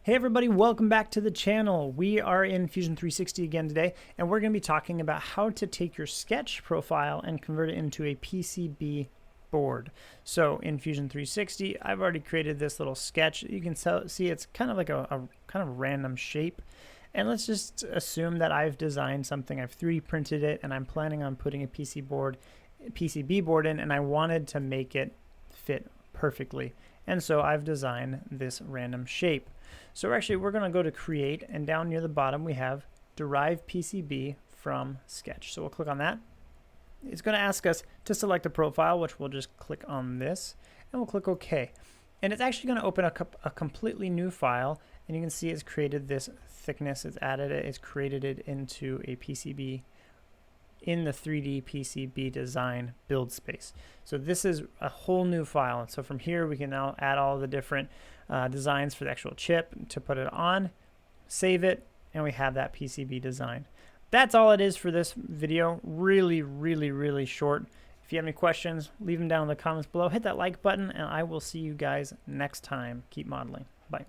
Hey everybody, welcome back to the channel. We are in Fusion 360 again today, and we're going to be talking about how to take your sketch profile and convert it into a PCB board. So in Fusion 360, I've already created this little sketch. You can see it's kind of like a kind of random shape. And let's just assume that I've designed something, I've 3D printed it, and I'm planning on putting a PCB board in, and I wanted to make it fit perfectly. And so I've designed this random shape. So we're going to go to create, and down near the bottom we have derive PCB from sketch. So we'll click on that. It's going to ask us to select a profile, which we'll just click on this, and we'll click OK. And it's actually going to open a completely new file, and you can see it's created this thickness, it's added it, it's created it into a PCB in the 3D PCB design build space. So this is a whole new file, and so from here we can now add all the different designs for the actual chip to put it on, save it, and we have that PCB design. That's all it is for this video. Really short. If you have any questions, leave them down in the comments below. Hit that like button, and I will see you guys next time. Keep modeling. Bye.